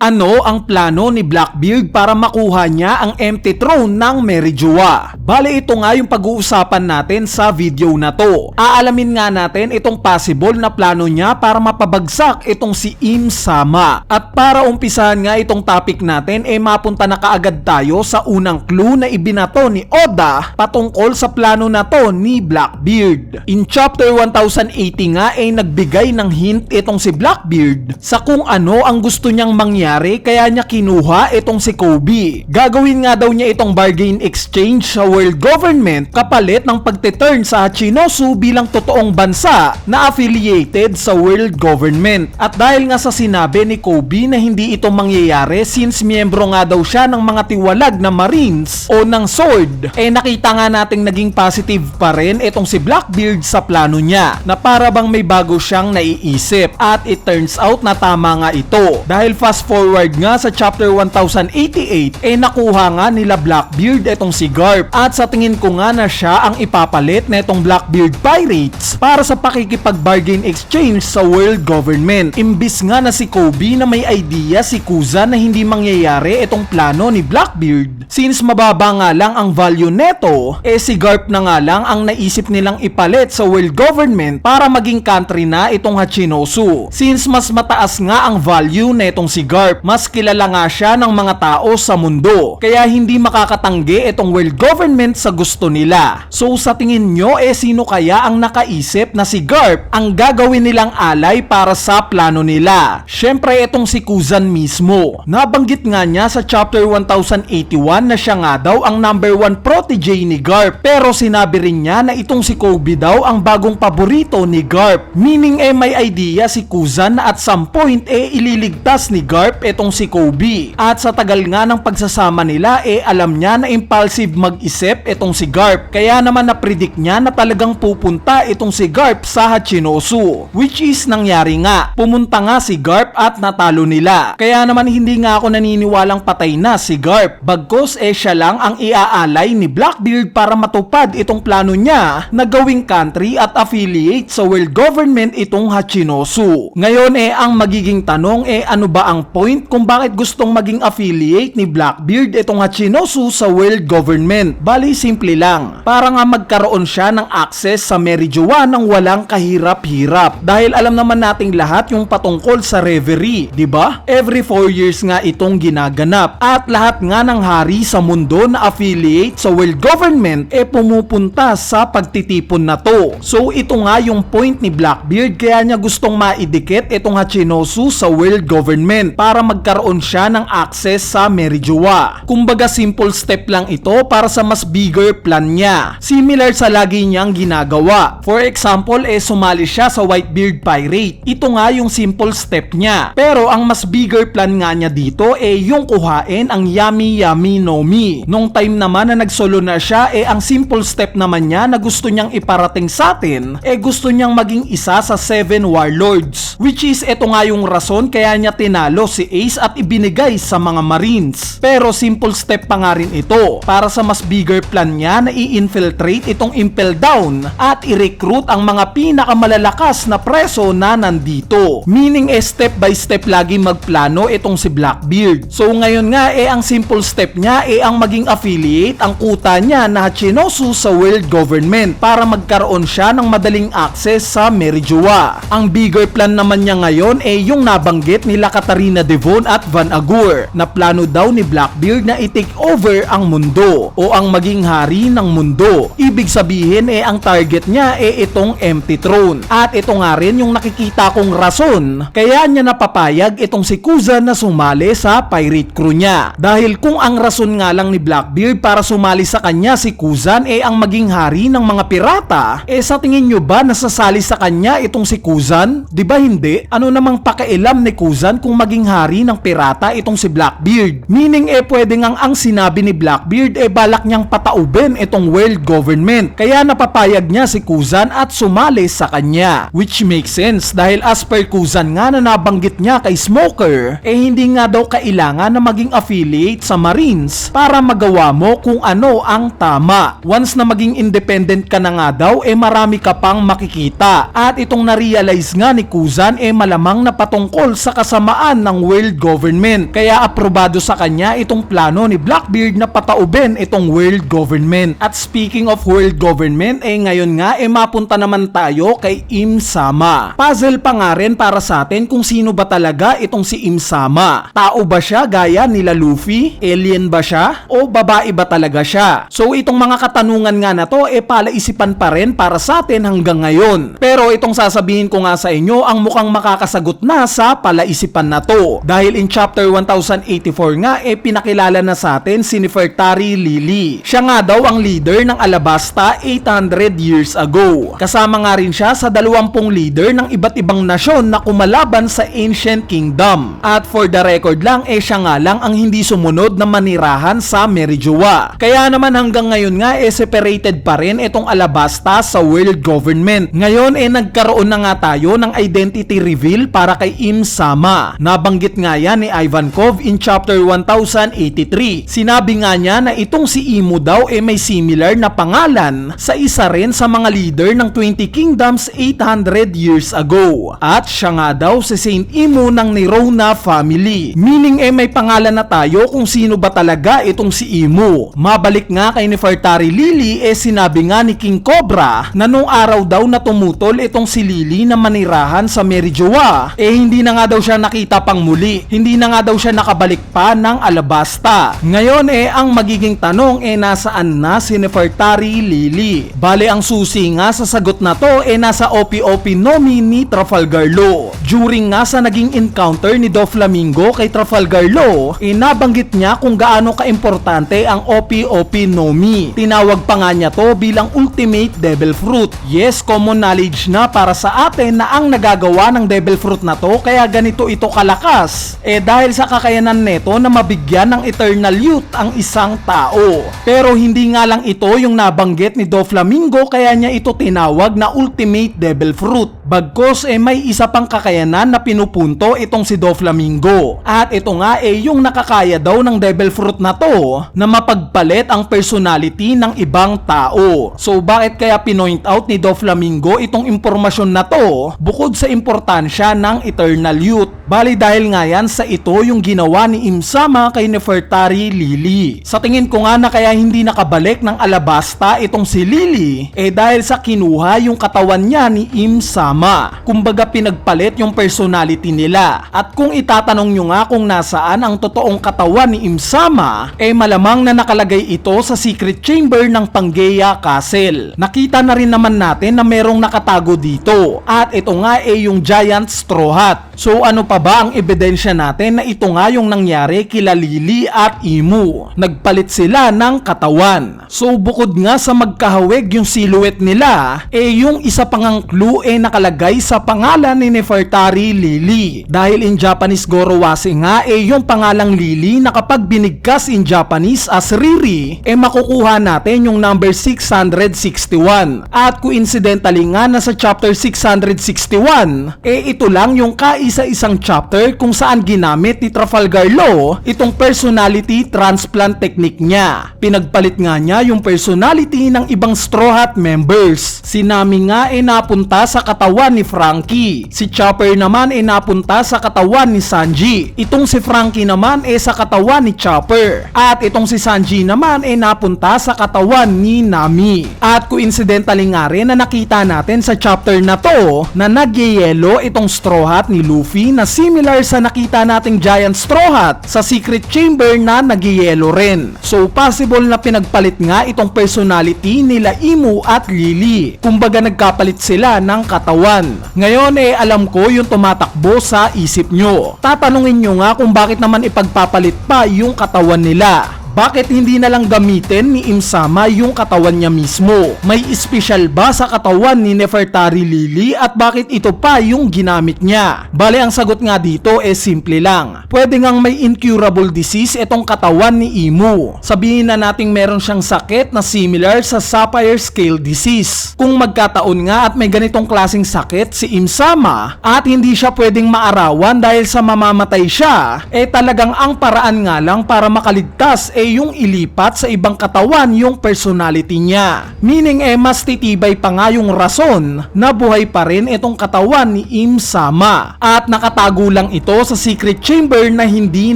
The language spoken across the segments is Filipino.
Ano ang plano ni Blackbeard para makuha niya ang empty throne ng Merijoa? Bale, ito nga yung pag-uusapan natin sa video na to. Aalamin nga natin itong possible na plano niya para mapabagsak itong si Im Sama. At para umpisahan nga itong topic natin, mapunta na kaagad tayo sa unang clue na ibinato ni Oda patungkol sa plano na to ni Blackbeard. In chapter 1080 nga nagbigay ng hint itong si Blackbeard sa kung ano ang gusto niyang mangyari, kaya niya kinuha itong si Kobe. Gagawin nga daw niya itong bargain exchange sa world government kapalit ng pagte-turn sa Hachinosu bilang totoong bansa na affiliated sa world government. At dahil nga sa sinabi ni Kobe na hindi ito mangyayari since miyembro nga daw siya ng mga tiwalag na Marines o ng Sword, nakita nga nating naging positive pa rin itong si Blackbeard sa plano niya na para bang may bago siyang naiisip. At it turns out na tama nga ito dahil fast forward nga sa chapter 1088 nakuha nga nila Blackbeard itong si Garp, at sa tingin ko nga na siya ang ipapalit na itong Blackbeard Pirates para sa pakikipag-bargain exchange sa world government. Imbis nga na si Kobe na may idea si Kuza na hindi mangyayari itong plano ni Blackbeard since mababa nga lang ang value neto, si Garp na nga lang ang naisip nilang ipalit sa world government para maging country na itong Hachinosu. Since mas mataas nga ang value na itong si Garp, mas kilala nga siya ng mga tao sa mundo, kaya hindi makakatanggi itong world government sa gusto nila. So sa tingin nyo, sino kaya ang nakaisip na si Garp ang gagawin nilang alay para sa plano nila? Syempre itong si Kuzan mismo. Nabanggit nga niya sa chapter 1081 na siya nga daw ang number 1 protege ni Garp, pero sinabi rin niya na itong si Kobe daw ang bagong paborito ni Garp. Meaning may idea si Kuzan na at some point ililigtas ni Garp itong si Kobe. At sa tagal nga ng pagsasama nila alam niya na impulsive mag-isip itong si Garp, kaya naman na-predict niya na talagang pupunta itong si Garp sa Hachinosu, which is nangyari nga. Pumunta nga si Garp at natalo nila, kaya naman hindi nga ako naniniwalang patay na si Garp, bagkus siya lang ang iaalay ni Blackbeard para matupad itong plano niya na gawing country at affiliate sa world government itong Hachinosu. Ngayon ang magiging tanong ano ba ang point kung bakit gustong maging affiliate ni Blackbeard itong Hachinosu sa world government? Bali simple lang, para nga magkaroon siya ng access sa Merijoa nang walang kahirap-hirap. Dahil alam naman nating lahat yung patungkol sa reverie, di ba? Every 4 years nga itong ginaganap, at lahat nga ng hari sa mundo na affiliate sa world government pumupunta sa pagtitipon na to. So ito nga yung point ni Blackbeard, kaya niya gustong maidikit itong Hachinosu sa world government para magkaroon siya ng access sa Merijoa. Kumbaga simple step lang ito para sa mas bigger plan niya, similar sa lagi niyang ginagawa. For example, sumali siya sa Whitebeard Pirate. Ito nga yung simple step niya. Pero ang mas bigger plan nga niya dito yung kuhain ang Yami Yami no Mi. Nung time naman na nagsolo na siya, ang simple step naman niya na gusto niyang iparating sa atin, gusto niyang maging isa sa 7 warlords, which is ito nga yung rason kaya niya tinalo si Ace at ibinigay sa mga Marines. Pero simple step pa nga rin ito para sa mas bigger plan niya na i-infiltrate itong Impel Down at i-recruit ang mga pinakamalalakas na preso na nandito. Meaning step by step lagi magplano itong si Blackbeard. So ngayon nga ang simple step niya ang maging affiliate ang kuta niya na Hachinosu sa world government para magkaroon siya ng madaling access sa Merijoa. Ang bigger plan naman niya ngayon yung nabanggit nila Katarina Devon at Van Agur na plano daw ni Blackbeard na i-take over ang mundo o ang maging hari ng mundo. Ibig sabihin ang target niya itong empty throne. At ito nga rin yung nakikita kong rason kaya niya napapayag itong si Kuza na sumali sa pirate crew niya. Dahil kung ang rason nga lang ni Blackbeard para sumali sa kanya si Kuzan ang maging hari ng mga pirata, sa tingin nyo ba nasasali sa kanya itong si Kuzan? Diba hindi? Ano namang pakialam ni Kuzan kung maging hari ng pirata itong si Blackbeard? Meaning pwede ngang ang sinabi ni Blackbeard balak niyang pataubin itong world government, kaya napapayag niya si Kuzan at sumali sa kanya, which makes sense dahil as per Kuzan nga na nabanggit niya kay Smoker hindi nga daw kailangan na maging affiliate sa Marines para magawa mo kung ano ang tama. Once na maging independent ka na nga daw marami ka pang makikita, at itong na-realize nga ni Kuzan malamang na patungkol sa kasamaan ng world government. Kaya aprobado sa kanya itong plano ni Blackbeard na pataubin itong world government. At speaking of world government, ngayon nga mapunta naman tayo kay Im Sama. Puzzle pa nga rin para sa atin kung sino ba talaga itong si Im Sama. Tao ba siya gaya nila Luffy? Alien ba siya? O babae ba talaga siya? So itong mga katanungan nga na to palaisipan pa rin para sa atin hanggang ngayon. Pero itong sasabihin ko nga sa inyo ang mukhang makakasagot na sa palaisipan na to. Dahil in chapter 1084 nga pinakilala na sa atin si Nefertari Lili. Siya nga daw ang leader ng Alabasta 800 years ago. Kasama nga rin siya sa 20 leader ng iba't ibang nasyon na kumalaban sa Ancient Kingdom. At for the record lang siya nga lang ang hindi sumunod na manirahan sa Merijoa. Kaya naman hanggang ngayon nga separated pa rin itong Alabasta sa world government. Ngayon nagkaroon na nga tayo ng identity reveal para kay Im Sama. Nabanggit nga yan ni Ivankov in chapter 1083. Sinabi nga niya na itong si Imu daw may similar na pangalan sa isa rin sa mga leader ng 20 Kingdoms 800 years ago. At siya nga daw si Saint Imu ng Nerona family. Meaning may pangalan na tayo kung sino ba talaga itong si Imu. Mabalik nga kay Nefertari Lili sinabi nga ni King Cobra na nung araw daw na tumutol itong si Lili na manirahan sa Merijoa hindi na nga daw siya nakita pang muli. Hindi na nga daw siya nakabalik pa ng Alabasta. Ngayon ang magiging tanong nasaan na si Nefertari Lili? Bale ang susi nga sa sagot na to nasa OP-OP Nomi ni Trafalgar Law. During nga sa naging encounter ni Doflamingo kay Trafalgar Law, nabanggit niya kung gaano kaimportante ang OP-OP Nomi. Tinawag pa nga niya to bilang ultimate devil fruit. Yes, common knowledge na para sa atin na ang nagagawa ng devil fruit na to kaya ganito ito kalakas dahil sa kakayanan neto na mabigyan ng eternal youth ang isang tao. Pero hindi nga lang ito yung nabanggit ni Doflamingo kaya niya ito tinawag na ultimate devil fruit. Bagkos may isa pang kakayanan na pinupunto itong si Doflamingo. At ito nga yung nakakaya daw ng devil fruit na to na mapagpalit ang personality ng ibang tao. So bakit kaya pinoint out ni Doflamingo itong impormasyon na to bukod sa importansya ng eternal youth? Bali dahil nga yan sa ito yung ginawa ni Im Sama kay Nefertari Lili. Sa tingin ko nga na kaya hindi nakabalik ng Alabasta itong si Lili dahil sa kinuha yung katawan niya ni Im Sama. Kumbaga pinagpalit yung personality nila. At kung itatanong nyo nga kung nasaan ang totoong katawan ni Im Sama malamang na nakalagay ito sa secret chamber ng Pangaea Castle. Nakita na rin naman natin na merong nakatago dito. At ito nga yung giant straw hat. So ano pa ba ang ebidensya natin na ito nga yung nangyari kila Lili at Imu? Nagpalit sila ng katawan. So bukod nga sa magkahawig yung silhouette nila, yung isa pang ang clue nakalagay sa pangalan ni Nefertari Lili. Dahil in Japanese Gorowashi nga yung pangalang Lili na kapag binigkas in Japanese as Riri, makukuha natin yung number 661. At coincidentally nga na sa chapter 661, ito lang yung kaisa-isang chapter kung saan ginamit ni Trafalgar Law itong personality transplant technique niya. Pinagpalit nga niya yung personality ng ibang Straw Hat members. Si Nami nga napunta sa katawan ni Frankie. Si Chopper naman napunta sa katawan ni Sanji. Itong si Frankie naman sa katawan ni Chopper. At itong si Sanji naman napunta sa katawan ni Nami. At coincidentally nga rin na nakita natin sa chapter na to na nagyayelo itong Straw Hat ni Luffy na similar sa nakita nating giant Straw Hat sa secret chamber na nagyayelo rin. So possible na pinagpalit nga itong personality nila Imu at Lili. Kumbaga nagkapalit sila ng katawan. Ngayon alam ko yung tumatakbo sa isip nyo. Tatanungin nyo nga kung bakit naman ipagpapalit pa yung katawan nila. Bakit hindi na lang gamitin ni Im Sama yung katawan niya mismo? May espesyal ba sa katawan ni Nefertari Lili at bakit ito pa yung ginamit niya? Bale ang sagot nga dito simple lang. Pwede ngang may incurable disease itong katawan ni Imu. Sabihin na nating meron siyang sakit na similar sa Sapphire Scale Disease. Kung magkataon nga at may ganitong klaseng sakit si Im Sama at hindi siya pwedeng maarawan dahil sa mamamatay siya, talagang ang paraan nga lang para makaligtas yung ilipat sa ibang katawan yung personality niya. Meaning mas titibay pa nga yung rason na buhay pa rin itong katawan ni Im Sama at nakatago lang ito sa secret chamber na hindi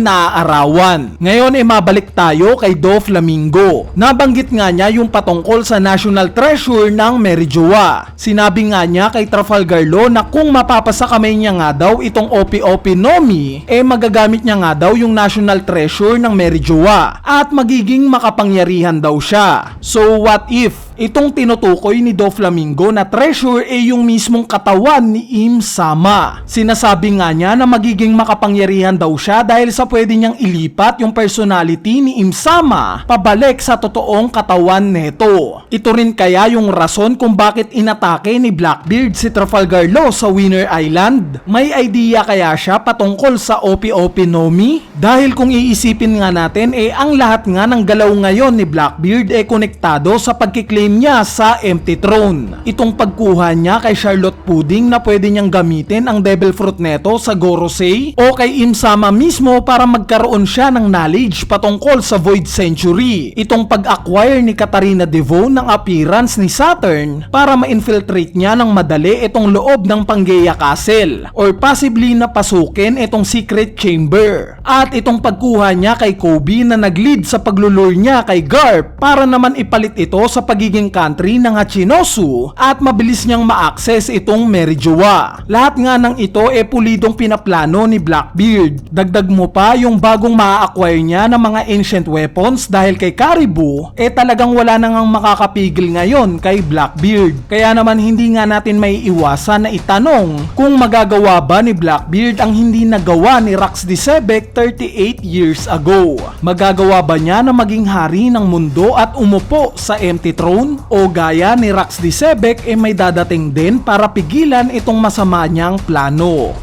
naaarawan. Ngayon mabalik tayo kay Doflamingo. Nabanggit nga niya yung patungkol sa national treasure ng Merijoa. Sinabi nga niya kay Trafalgar Law na kung mapapasa kamay niya nga daw itong Opi-Opi Nomi, magagamit niya nga daw yung national treasure ng Merijoa at magiging makapangyarihan daw siya. So what if itong tinutukoy ni Doflamingo na treasure yung mismong katawan ni Im Sama? Sinasabi nga niya na magiging makapangyarihan daw siya dahil sa pwede niyang ilipat yung personality ni Im Sama pabalik sa totoong katawan neto. Ito rin kaya yung rason kung bakit inatake ni Blackbeard si Trafalgar Law sa Winner Island? May idea kaya siya patungkol sa Opi-Opi Nomi? Dahil kung iisipin nga natin ang lahat nga ng galaw ngayon ni Blackbeard konektado sa pagkiklaim niya sa empty throne. Itong pagkuha niya kay Charlotte Pudding na pwede niyang gamitin ang devil fruit neto sa Gorosei o kay Im Sama mismo para magkaroon siya ng knowledge patungkol sa Void Century. Itong pag-acquire ni Katarina Devon ng appearance ni Saturn para ma-infiltrate niya ng madali itong loob ng Pangaea Castle or possibly na pasukin itong secret chamber. At itong pagkuha niya kay Kobe na nag-lead sa paglulure niya kay Garp para naman ipalit ito sa pagiging country ng Hachinosu at mabilis niyang ma-access itong Merijoa. Lahat nga ng ito pulidong pinaplano ni Blackbeard. Dagdag mo pa yung bagong ma-acquire niya ng mga ancient weapons dahil kay Caribou talagang wala nang makakapigil ngayon kay Blackbeard. Kaya naman hindi nga natin may iwasan na itanong kung magagawa ba ni Blackbeard ang hindi nagawa ni Rax Disebek 38 years ago. Magagawa ba niya na maging hari ng mundo at umupo sa empty throne? O gaya ni Rax Disebek may dadating din para pigilan itong masama niyang plano?